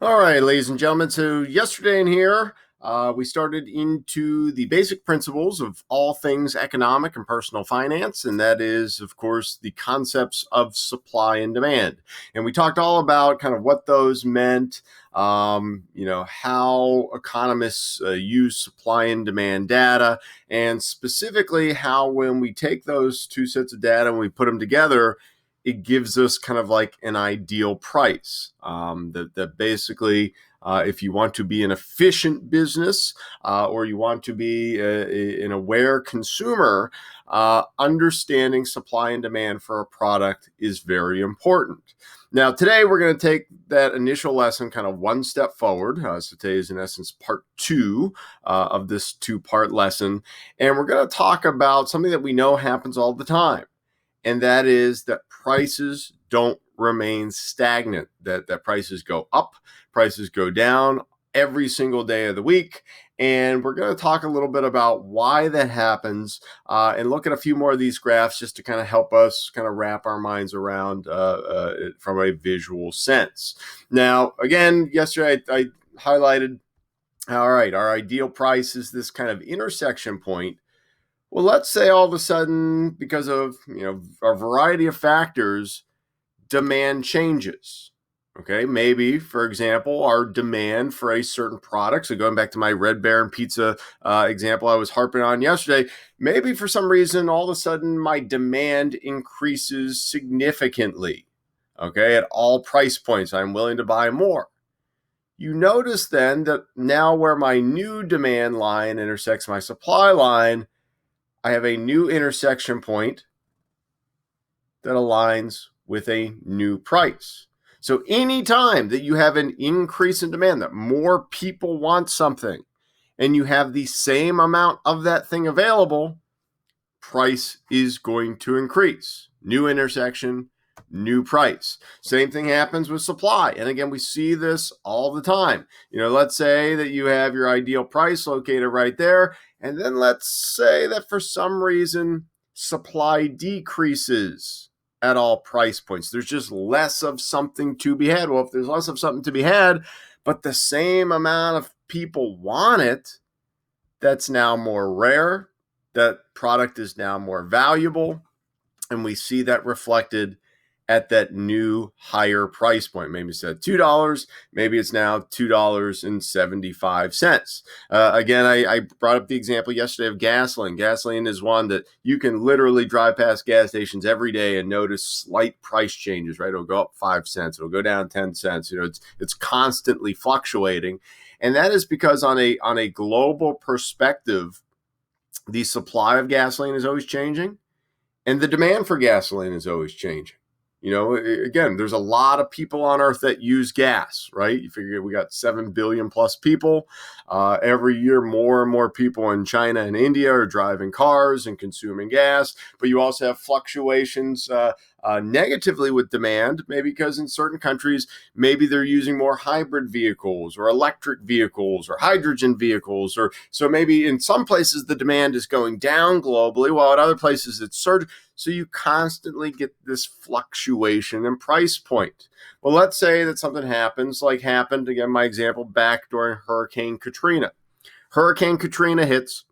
All right, ladies and gentlemen. So yesterday in here, we started into the basic principles of all things economic and personal finance, and that is, of course, the concepts of supply and demand. And we talked all about kind of what those meant, how economists use supply and demand data, and specifically how when we take those two sets of data and we put them together, it gives us kind of like an ideal price. That basically, if you want to be an efficient business or you want to be an aware consumer, understanding supply and demand for a product is very important. Now, today we're going to take that initial lesson kind of one step forward. So today is, in essence, part two of this two-part lesson. And we're going to talk about something that we know happens all the time, and that is that prices don't remain stagnant, that prices go up, prices go down every single day of the week. And we're going to talk a little bit about why that happens and look at a few more of these graphs just to kind of help us kind of wrap our minds around from a visual sense. Now, again, yesterday I highlighted, all right, our ideal price is this kind of intersection point. Well, let's say all of a sudden, because of a variety of factors, demand changes. Okay, maybe, for example, our demand for a certain product. So going back to my Red Baron pizza example I was harping on yesterday, maybe for some reason, all of a sudden, my demand increases significantly. Okay, at all price points, I'm willing to buy more. You notice then that now where my new demand line intersects my supply line, I have a new intersection point that aligns with a new price. So anytime that you have an increase in demand, that more people want something, and you have the same amount of that thing available, price is going to increase. New intersection, new price. Same thing happens with supply. And again, we see this all the time. Let's say that you have your ideal price located right there. And then let's say that for some reason, supply decreases at all price points. There's just less of something to be had. Well, if there's less of something to be had, but the same amount of people want it, that's now more rare. That product is now more valuable. And we see that reflected at that new higher price point. Maybe it's at $2, maybe it's now $2.75. Again, I brought up the example yesterday of gasoline. Gasoline is one that you can literally drive past gas stations every day and notice slight price changes, right? It'll go up 5 cents, it'll go down 10 cents. It's constantly fluctuating. And that is because on a global perspective, the supply of gasoline is always changing and the demand for gasoline is always changing. Again, there's a lot of people on Earth that use gas, right? You figure we got 7 billion plus people. Every year, more and more people in China and India are driving cars and consuming gas. But you also have fluctuations negatively with demand, maybe because in certain countries, maybe they're using more hybrid vehicles or electric vehicles or hydrogen vehicles. Or so maybe in some places the demand is going down globally, while at other places it's surging. So you constantly get this fluctuation in price point. Well, let's say that something happens, like happened, again, my example, back during Hurricane Katrina. Hurricane Katrina hits,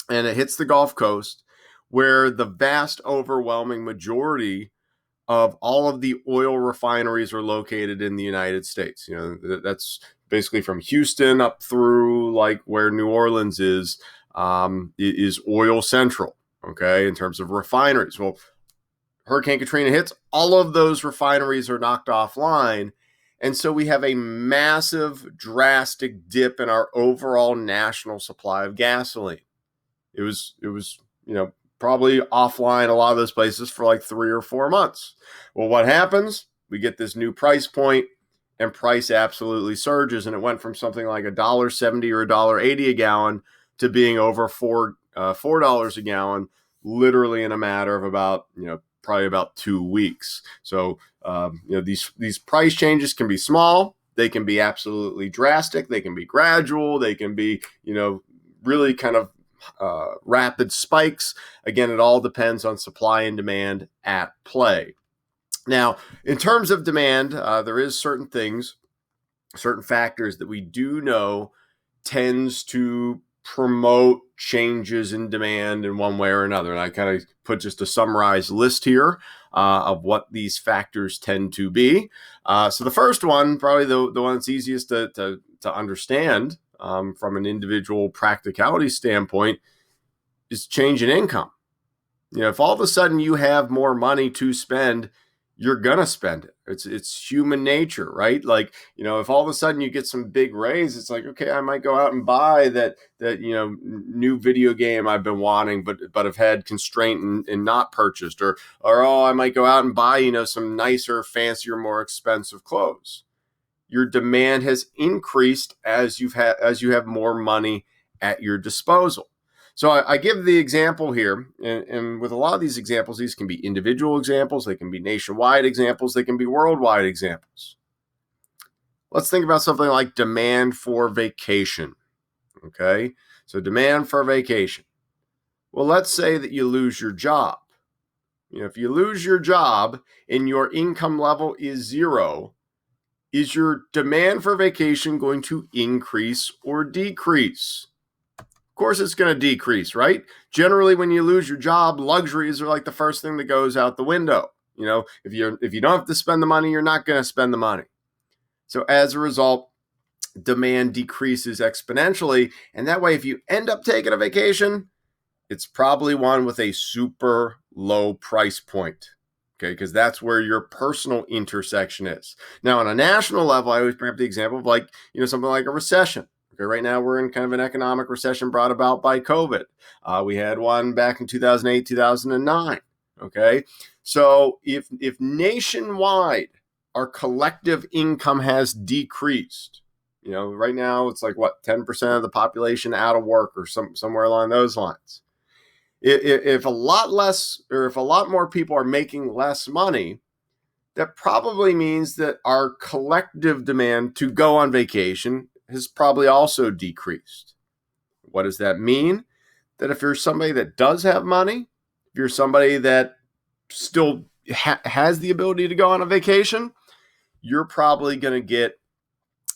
and it hits the Gulf Coast, where the vast, overwhelming majority of all of the oil refineries are located in the United States. That's basically from Houston up through like where New Orleans is oil central. Okay, in terms of refineries. Well, Hurricane Katrina hits, all of those refineries are knocked offline. And so we have a massive, drastic dip in our overall national supply of gasoline. It was probably offline a lot of those places for like 3 or 4 months. Well, what happens? We get this new price point and price absolutely surges. And it went from something like $1.70 or $1.80 a gallon to being over $4 a gallon, literally in a matter of about, probably about 2 weeks. So, these price changes can be small. They can be absolutely drastic. They can be gradual. They can be, really kind of rapid spikes. Again, it all depends on supply and demand at play. Now, in terms of demand, there is certain things certain factors that we do know tends to promote changes in demand in one way or another. And I kind of put just a summarized list here of what these factors tend to be. So the first one, probably the one that's easiest to understand from an individual practicality standpoint, is change in income. If all of a sudden you have more money to spend, you're gonna spend it. It's human nature, right? Like, if all of a sudden you get some big raise, it's like, okay, I might go out and buy that new video game I've been wanting, but have had constraint and not purchased, or oh, I might go out and buy some nicer, fancier, more expensive clothes. Your demand has increased as you have more money at your disposal. So I give the example here, and with a lot of these examples, these can be individual examples, they can be nationwide examples, they can be worldwide examples. Let's think about something like demand for vacation, okay? So demand for vacation. Well, let's say that you lose your job. If you lose your job and your income level is zero, is your demand for vacation going to increase or decrease? Of course it's going to decrease, right? Generally, when you lose your job, luxuries are like the first thing that goes out the window. If you don't have to spend the money, you're not going to spend the money. So as a result, demand decreases exponentially. And that way, if you end up taking a vacation, it's probably one with a super low price point. Okay, because that's where your personal intersection is. Now, on a national level, I always bring up the example of something like a recession. Okay, right now we're in kind of an economic recession brought about by COVID. We had one back in 2008, 2009. Okay, so if nationwide our collective income has decreased, right now it's like 10% of the population out of work or somewhere along those lines. If a lot less, or if a lot more people are making less money, that probably means that our collective demand to go on vacation has probably also decreased. What does that mean? That if you're somebody that does have money, if you're somebody that still has the ability to go on a vacation, you're probably going to get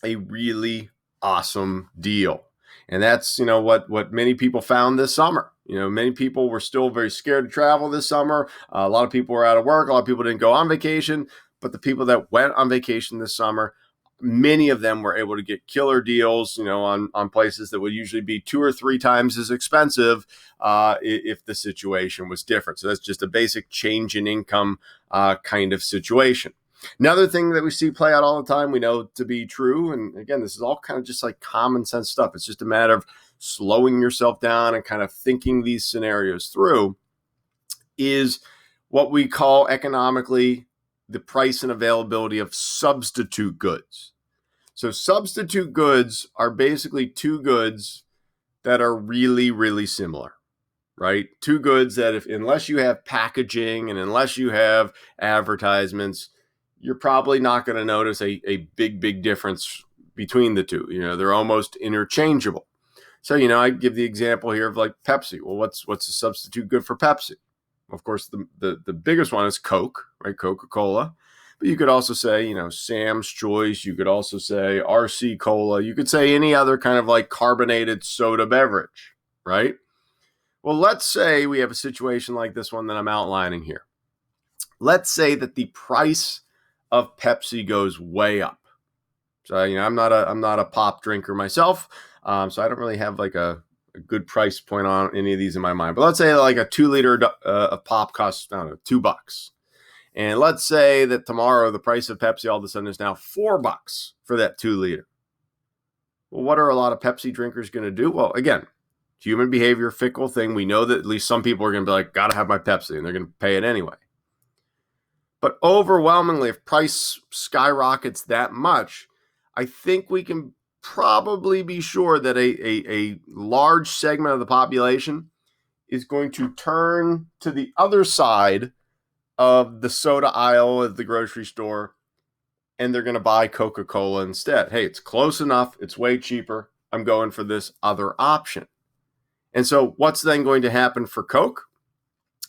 a really awesome deal. And that's, what many people found this summer. Many people were still very scared to travel this summer. A lot of people were out of work. A lot of people didn't go on vacation. But the people that went on vacation this summer, many of them were able to get killer deals, on places that would usually be 2 or 3 times as expensive if the situation was different. So that's just a basic change in income kind of situation. Another thing that we see play out all the time, we know to be true, and again, this is all kind of just like common sense stuff. It's just a matter of slowing yourself down and kind of thinking these scenarios through, is what we call economically the price and availability of substitute goods. So substitute goods are basically 2 goods that are really, really similar, right? 2 goods that unless you have packaging and unless you have advertisements, you're probably not going to notice a big difference between the two. They're almost interchangeable. So, I give the example here of like Pepsi. Well, what's a substitute good for Pepsi? Of course, the biggest one is Coke, right? Coca-Cola. But you could also say, Sam's Choice. You could also say RC Cola. You could say any other kind of like carbonated soda beverage, right? Well, let's say we have a situation like this one that I'm outlining here. Let's say that the price of Pepsi goes way up. So, I'm not a pop drinker myself, so I don't really have like a good price point on any of these in my mind. But let's say like a 2-liter of pop costs, I don't know, $2. And let's say that tomorrow the price of Pepsi all of a sudden is now $4 for that 2-liter. Well, what are a lot of Pepsi drinkers going to do? Well, again, human behavior, fickle thing. We know that at least some people are going to be like, gotta have my Pepsi, and they're going to pay it anyway. But overwhelmingly, if price skyrockets that much, I think we can probably be sure that a large segment of the population is going to turn to the other side of the soda aisle of the grocery store, and they're going to buy Coca-Cola instead. Hey, it's close enough. It's way cheaper. I'm going for this other option. And so what's then going to happen for Coke?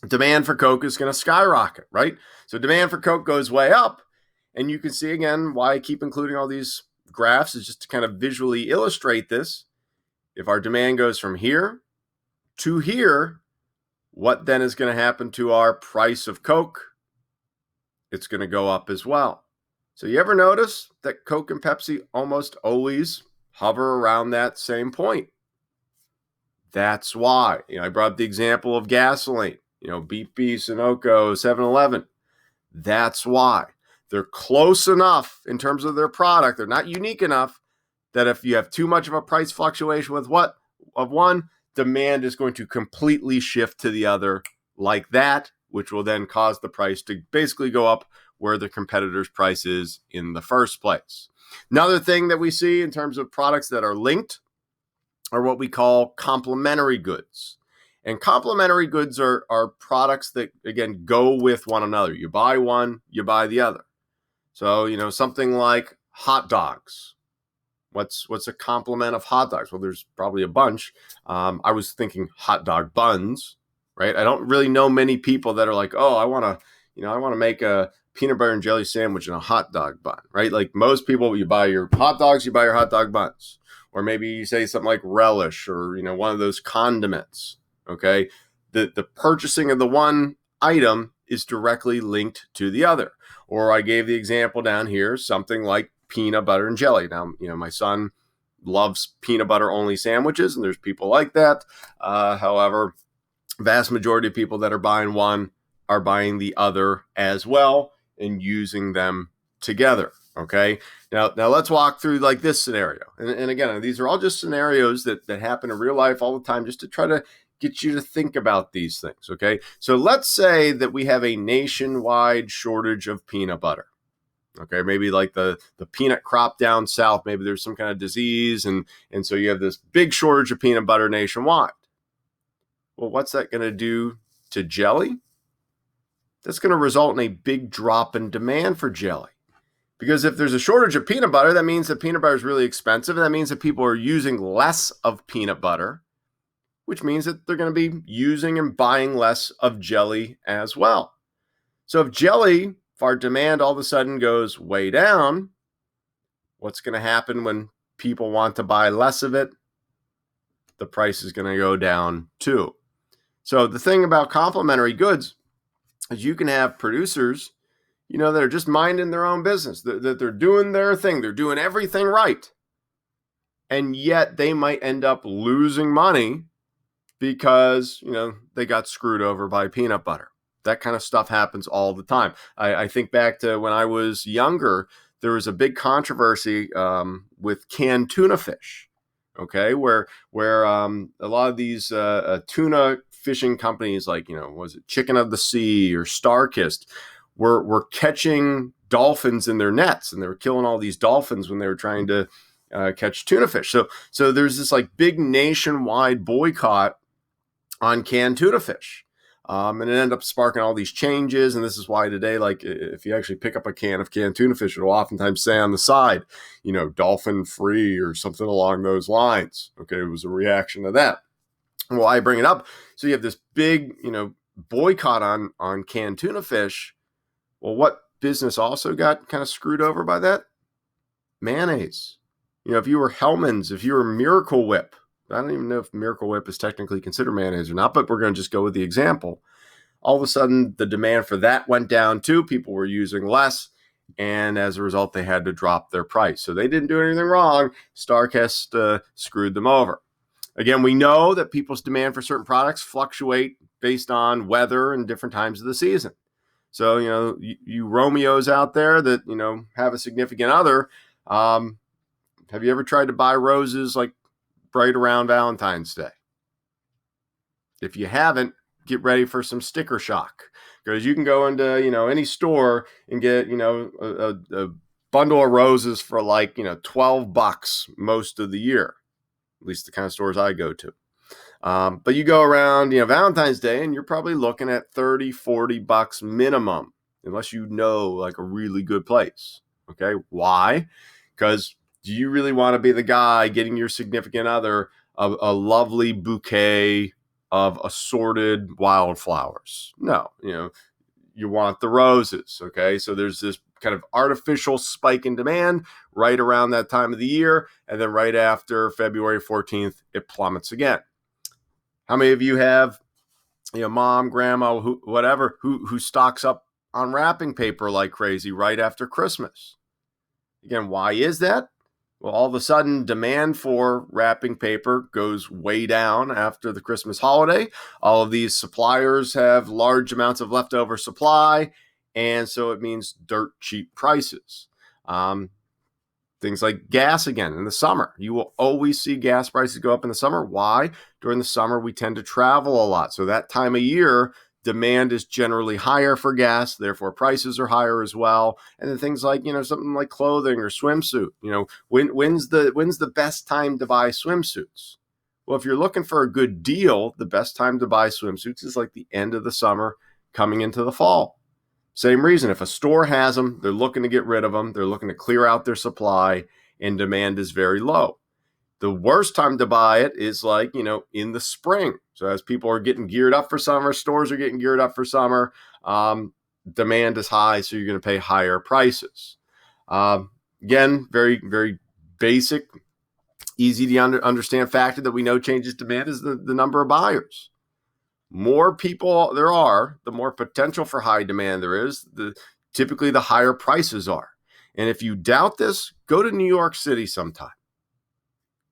Demand for Coke is going to skyrocket, right? So demand for Coke goes way up. And you can see, again, why I keep including all these graphs is just to kind of visually illustrate this. If our demand goes from here to here, what then is going to happen to our price of Coke? It's going to go up as well. So you ever notice that Coke and Pepsi almost always hover around that same point? That's why. I brought up the example of gasoline, BP, Sunoco, 7-Eleven. That's why. They're close enough in terms of their product. They're not unique enough that if you have too much of a price fluctuation with one, demand is going to completely shift to the other like that, which will then cause the price to basically go up where the competitor's price is in the first place. Another thing that we see in terms of products that are linked are what we call complementary goods. And complementary goods are products that, again, go with one another. You buy one, you buy the other. So, something like hot dogs. What's a complement of hot dogs? Well, there's probably a bunch. I was thinking hot dog buns, right? I don't really know many people that are like, oh, I want to make a peanut butter and jelly sandwich and a hot dog bun, right? Like most people, you buy your hot dogs, you buy your hot dog buns. Or maybe you say something like relish or, one of those condiments, okay? The purchasing of the one item is directly linked to the other. Or I gave the example down here, something like peanut butter and jelly. Now, my son loves peanut butter only sandwiches, and there's people like that. However, vast majority of people that are buying one are buying the other as well and using them together. Okay. Now let's walk through like this scenario. And again, these are all just scenarios that happen in real life all the time, just to try to get you to think about these things. Okay. So let's say that we have a nationwide shortage of peanut butter. Okay. Maybe like the peanut crop down south, maybe there's some kind of disease. And so you have this big shortage of peanut butter nationwide. Well, what's that going to do to jelly? That's going to result in a big drop in demand for jelly. Because if there's a shortage of peanut butter, that means that peanut butter is really expensive. And that means that people are using less of peanut butter, which means that they're going to be using and buying less of jelly as well. So if our demand all of a sudden goes way down, what's going to happen when people want to buy less of it? The price is going to go down too. So the thing about complementary goods is you can have producers that are just minding their own business, that they're doing their thing. They're doing everything right. And yet they might end up losing money because, they got screwed over by peanut butter. That kind of stuff happens all the time. I think back to when I was younger, there was a big controversy with canned tuna fish, okay, where a lot of these tuna fishing companies like, was it Chicken of the Sea or Starkist, were catching dolphins in their nets, and they were killing all these dolphins when they were trying to catch tuna fish. So there's this like big nationwide boycott on canned tuna fish. And it ended up sparking all these changes. And this is why today, like if you actually pick up a can of canned tuna fish, it'll oftentimes say on the side, dolphin free or something along those lines. Okay. It was a reaction to that. And why I bring it up. So you have this big, boycott on canned tuna fish. Well, what business also got kind of screwed over by that? Mayonnaise. If you were Hellmann's, if you were Miracle Whip, I don't even know if Miracle Whip is technically considered mayonnaise or not, but we're going to just go with the example. All of a sudden, the demand for that went down too. People were using less, and as a result, they had to drop their price. So they didn't do anything wrong. Starkist screwed them over. Again, we know that people's demand for certain products fluctuate based on weather and different times of the season. So, you Romeos out there that, have a significant other, have you ever tried to buy roses like right around Valentine's Day? If you haven't, get ready for some sticker shock, because you can go into, any store and get, a bundle of roses for like, $12 most of the year, at least the kind of stores I go to. But you go around, Valentine's Day, and you're probably looking at $30-$40 minimum, unless like a really good place. Okay. Why? Because do you really want to be the guy getting your significant other a lovely bouquet of assorted wildflowers? No, you want the roses. Okay. So there's this kind of artificial spike in demand right around that time of the year. And then right after February 14th, it plummets again. How many of you have, mom, grandma, who stocks up on wrapping paper like crazy right after Christmas? Again, why is that? Well, all of a sudden, demand for wrapping paper goes way down after the Christmas holiday. All of these suppliers have large amounts of leftover supply, and so it means dirt cheap prices. Things like gas again in the summer. You will always see gas prices go up in the summer. Why? During the summer, we tend to travel a lot. So that time of year, demand is generally higher for gas, therefore prices are higher as well. And then things like, something like clothing or swimsuit. When's the best time to buy swimsuits? Well, if you're looking for a good deal, the best time to buy swimsuits is like the end of the summer coming into the fall. Same reason. If a store has them, they're looking to get rid of them. They're looking to clear out their supply, and demand is very low. The worst time to buy it is like, in the spring. So as people are getting geared up for summer, stores are getting geared up for summer, demand is high, so you're going to pay higher prices. Again, very, very basic, easy to understand factor that we know changes demand is the number of buyers. More people there are, the more potential for high demand there is, typically the higher prices are. And if you doubt this, go to New York City sometime.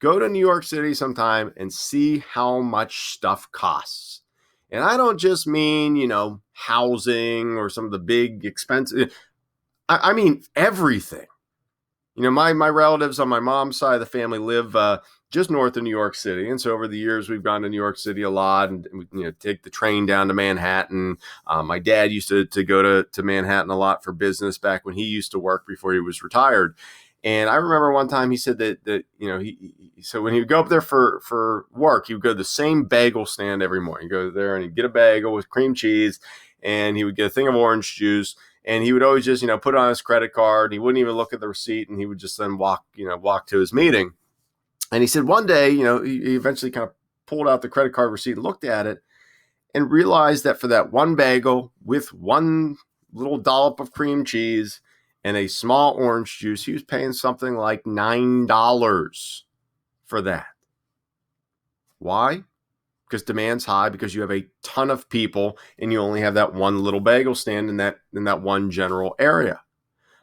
Go to New York City sometime and see how much stuff costs. And I don't just mean, housing or some of the big expenses. I mean everything. My relatives on my mom's side of the family live just north of New York City. And so over the years, we've gone to New York City a lot and take the train down to Manhattan. My dad used to go to Manhattan a lot for business back when he used to work before he was retired. And I remember one time he said that so when he would go up there for work, he would go to the same bagel stand every morning. He'd go there and he'd get a bagel with cream cheese, and he would get a thing of orange juice. And he would always just, put it on his credit card. He wouldn't even look at the receipt, and he would just then walk to his meeting. And he said one day, he eventually kind of pulled out the credit card receipt, looked at it, and realized that for that one bagel with one little dollop of cream cheese and a small orange juice, he was paying something like $9 for that. Why? Because demand's high, because you have a ton of people and you only have that one little bagel stand in that one general area.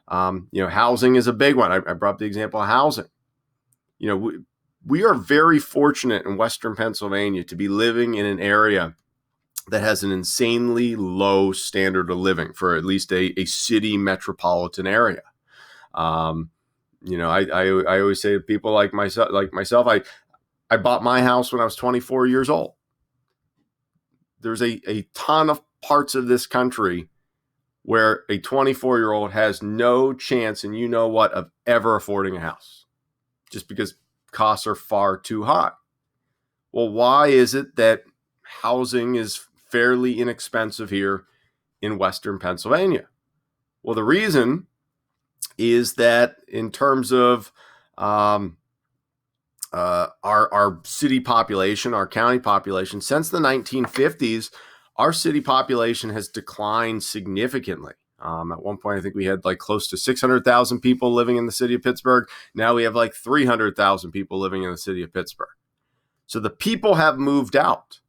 Housing is a big one. I brought up the example of housing. We are very fortunate in Western Pennsylvania to be living in an area that has an insanely low standard of living for at least a city metropolitan area. I always say to people like myself, I bought my house when I was 24 years old. There's a ton of parts of this country where a 24-year-old has no chance, and of ever affording a house, just because costs are far too high. Well, why is it that housing is fairly inexpensive here in Western Pennsylvania? Well, the reason is that in terms of our city population, our county population, since the 1950s, our city population has declined significantly. At one point, I think we had like close to 600,000 people living in the city of Pittsburgh. Now we have like 300,000 people living in the city of Pittsburgh. So the people have moved out,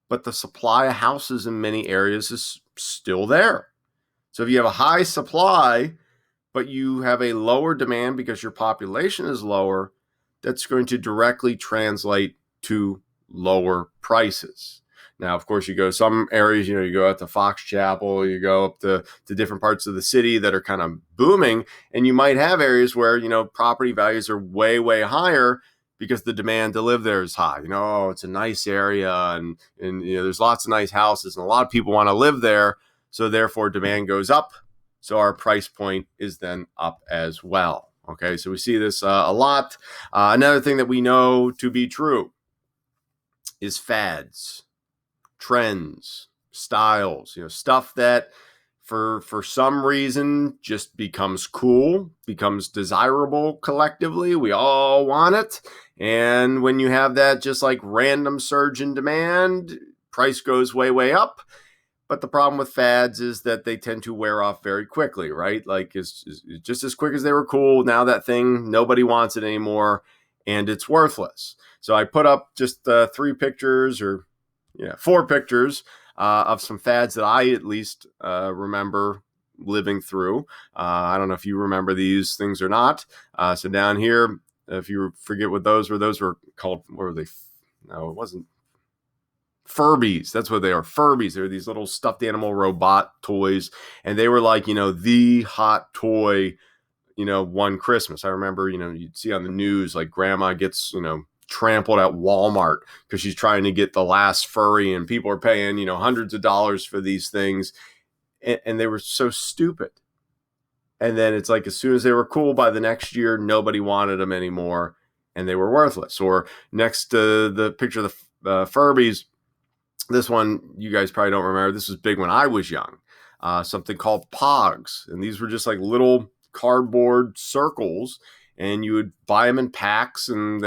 but the supply of houses in many areas is still there. So if you have a high supply, but you have a lower demand because your population is lower, that's going to directly translate to lower prices. Now, of course, you go to some areas, you go out to Fox Chapel, you go up to different parts of the city that are kind of booming, and you might have areas where, property values are way, way higher because the demand to live there is high. It's a nice area and there's lots of nice houses and a lot of people want to live there. So therefore demand goes up. So our price point is then up as well. Okay, so we see this a lot. Another thing that we know to be true is fads, trends, styles, stuff that for some reason just becomes cool, becomes desirable collectively. We all want it. And when you have that just like random surge in demand, price goes way, way up. But the problem with fads is that they tend to wear off very quickly, right? Like it's just as quick as they were cool. Now that thing, nobody wants it anymore, and it's worthless. So I put up just 3 pictures, or yeah, 4 pictures of some fads that I at least remember living through. I don't know if you remember these things or not. So down here, if you forget what those were called. What were they? No, it wasn't Furbies. That's what they are. Furbies. They're these little stuffed animal robot toys. And they were like, the hot toy, one Christmas. I remember, you'd see on the news, like grandma gets, trampled at Walmart because she's trying to get the last furry, and people are paying, hundreds of dollars for these things. And they were so stupid. And then it's like, as soon as they were cool, by the next year, nobody wanted them anymore and they were worthless. Or next to the picture of the Furbies, this one, you guys probably don't remember. This was big when I was young. Something called Pogs. And these were just like little cardboard circles. And you would buy them in packs, and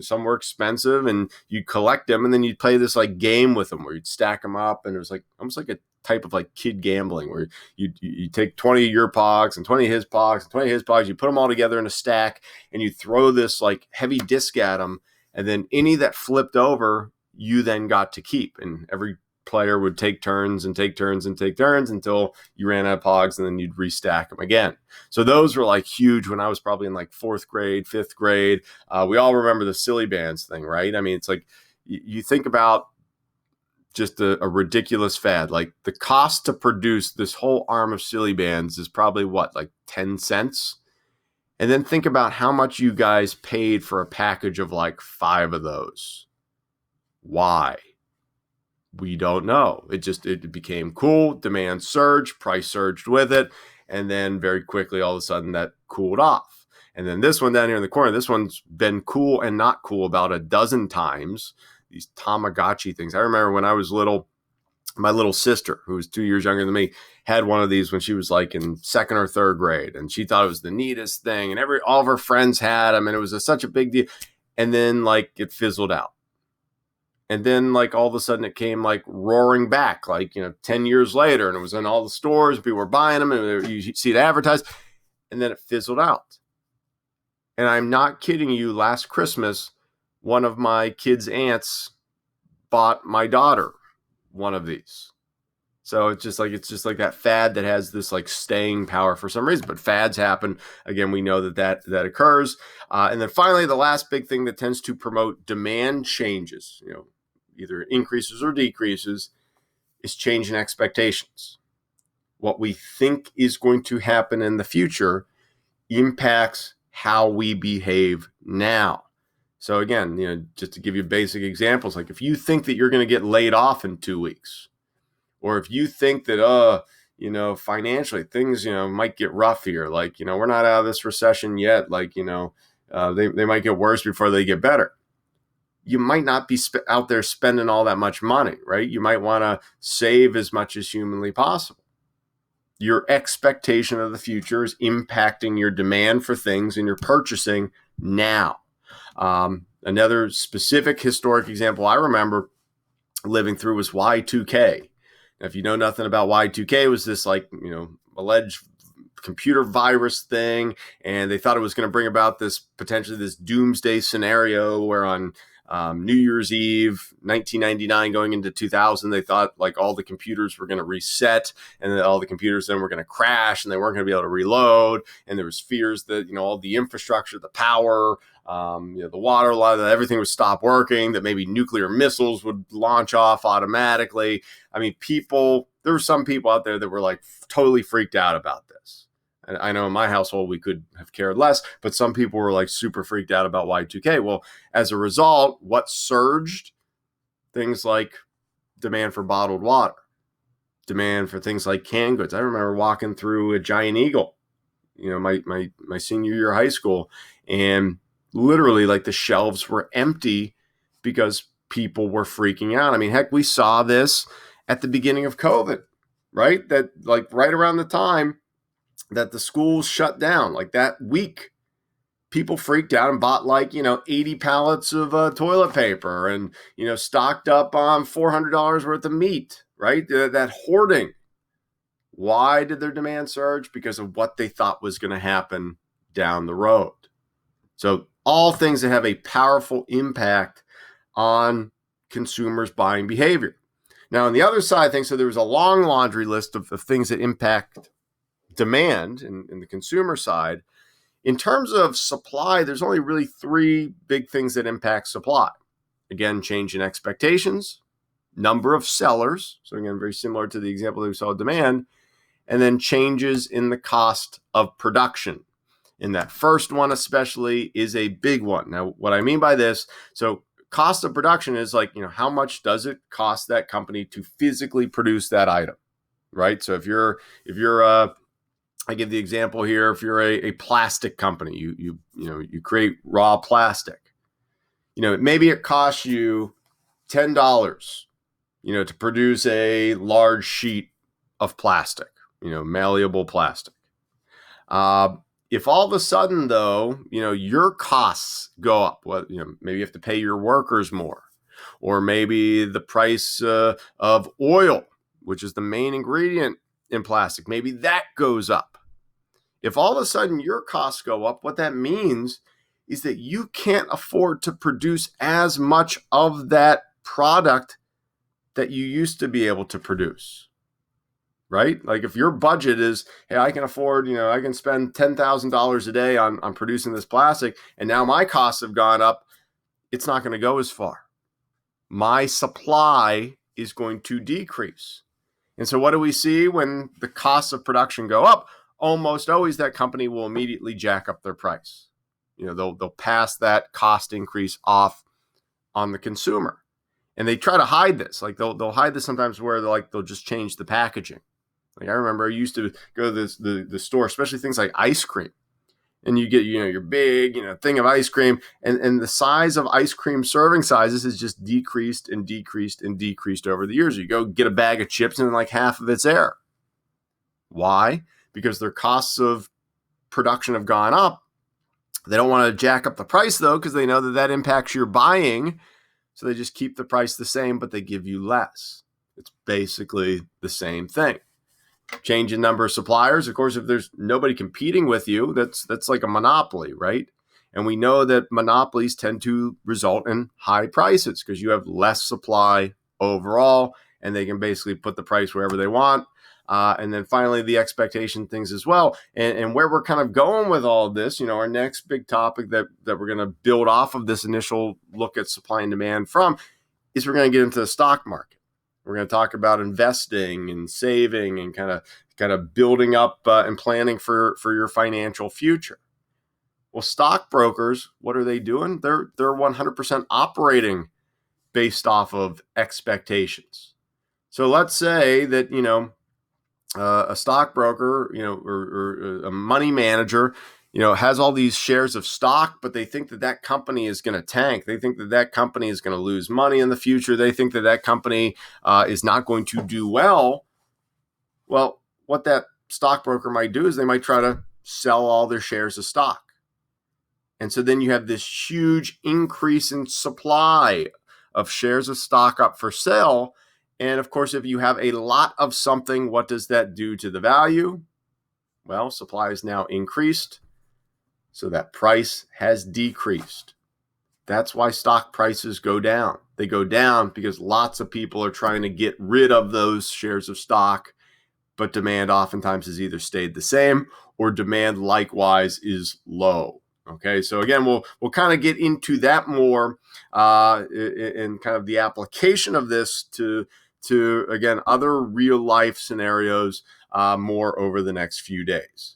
some were expensive, and you'd collect them. And then you'd play this like game with them where you'd stack them up. And it was like almost like a type of like kid gambling where you take 20 of your Pogs and 20 of his Pogs and 20 of his Pogs. You put them all together in a stack, and you throw this like heavy disc at them. And then any that flipped over, you then got to keep, and every player would take turns and take turns and take turns until you ran out of Pogs, and then you'd restack them again. So those were like huge when I was probably in like 4th grade, 5th grade. We all remember the silly bands thing, right? I mean, it's like you think about just a ridiculous fad. Like the cost to produce this whole arm of silly bands is probably what, like 10 cents? And then think about how much you guys paid for a package of like 5 of those. Why? We don't know. It became cool. Demand surged, price surged with it, and then very quickly, all of a sudden, that cooled off. And then this one down here in the corner, this one's been cool and not cool about a dozen times. These Tamagotchi things. I remember when I was little, my little sister, who was 2 years younger than me, had one of these when she was like in 2nd or 3rd grade, and she thought it was the neatest thing. And all of her friends had them, and it was such a big deal. And then like it fizzled out. And then like all of a sudden it came like roaring back, like, 10 years later, and it was in all the stores, people were buying them, and you see it advertised, and then it fizzled out. And I'm not kidding you. Last Christmas, one of my kids' aunts bought my daughter one of these. So it's just like that fad that has this like staying power for some reason. But fads happen. Again, we know that occurs. And then finally, the last big thing that tends to promote demand changes, either increases or decreases, is change in expectations. What we think is going to happen in the future impacts how we behave now. So again, just to give you basic examples, like if you think that you're going to get laid off in 2 weeks, or if you think that, financially things, might get rough here, like, we're not out of this recession yet, like, they might get worse before they get better. You might not be out there spending all that much money, right? You might want to save as much as humanly possible. Your expectation of the future is impacting your demand for things and your purchasing now. Another specific historic example I remember living through was Y2K. Now, if you know nothing about Y2K, it was this like, alleged computer virus thing, and they thought it was going to bring about this potentially this doomsday scenario where on New Year's Eve, 1999 going into 2000, they thought like all the computers were going to reset, and that all the computers then were going to crash, and they weren't going to be able to reload. And there was fears that, all the infrastructure, the power, the water, a lot of everything would stop working, that maybe nuclear missiles would launch off automatically. I mean, there were some people out there that were like totally freaked out about this. And I know in my household, we could have cared less, but some people were like super freaked out about Y2K. Well, as a result, what surged? Things like demand for bottled water, demand for things like canned goods. I remember walking through a Giant Eagle, my senior year of high school, and literally like the shelves were empty because people were freaking out. I mean, heck, we saw this at the beginning of COVID, right? That like right around the time that the schools shut down, like that week, people freaked out and bought like, 80 pallets of toilet paper and, stocked up on $400 worth of meat. right? That hoarding. Why did their demand surge? Because of what they thought was going to happen down the road. So all things that have a powerful impact on consumers' buying behavior. Now, on the other side, I think so there was a long laundry list of things that impact demand in the consumer side. In terms of supply, there's only really three big things that impact supply. Again, change in expectations, number of sellers. So again, very similar to the example that we saw with demand, and then changes in the cost of production. And that first one especially is a big one. Now, what I mean by this, so cost of production is like, how much does it cost that company to physically produce that item, right? So if you're I give the example here, if you're a plastic company, you create raw plastic, maybe it costs you $10, to produce a large sheet of plastic, malleable plastic. If all of a sudden, though, your costs go up, maybe you have to pay your workers more, or maybe the price of oil, which is the main ingredient in plastic, maybe that goes up. If all of a sudden your costs go up, what that means is that you can't afford to produce as much of that product that you used to be able to produce. Right? Like if your budget is, hey, I can afford, I can spend $10,000 a day on producing this plastic, and now my costs have gone up, it's not going to go as far. My supply is going to decrease. And so what do we see when the costs of production go up? Almost always that company will immediately jack up their price. They'll pass that cost increase off on the consumer. And they try to hide this. Like they'll hide this sometimes where they'll just change the packaging. Like I remember I used to go to the store, especially things like ice cream. And you get, your big, thing of ice cream, and the size of ice cream serving sizes has just decreased and decreased and decreased over the years. You go get a bag of chips and like half of it's there. Why? Because their costs of production have gone up. They don't want to jack up the price though, because they know that impacts your buying. So they just keep the price the same, but they give you less. It's basically the same thing. Change in number of suppliers. Of course, if there's nobody competing with you, that's like a monopoly, right? And we know that monopolies tend to result in high prices because you have less supply overall, and they can basically put the price wherever they want. And then finally, the expectation things as well. And where we're kind of going with all of this, our next big topic that we're going to build off of this initial look at supply and demand from is we're going to get into the stock market. We're going to talk about investing and saving and kind of building up and planning for your financial future. Well, stockbrokers, what are they doing? They're 100% operating based off of expectations. So let's say that, a stockbroker, or a money manager, has all these shares of stock, but they think that company is going to tank. They think that company is going to lose money in the future. They think that company is not going to do well. Well, what that stockbroker might do is they might try to sell all their shares of stock. And so then you have this huge increase in supply of shares of stock up for sale. And of course, if you have a lot of something, what does that do to the value? Well, supply is now increased. So that price has decreased. That's why stock prices go down. They go down because lots of people are trying to get rid of those shares of stock, but demand oftentimes has either stayed the same or demand likewise is low. Okay, so again, we'll kind of get into that more in kind of the application of this to again, other real life scenarios more over the next few days.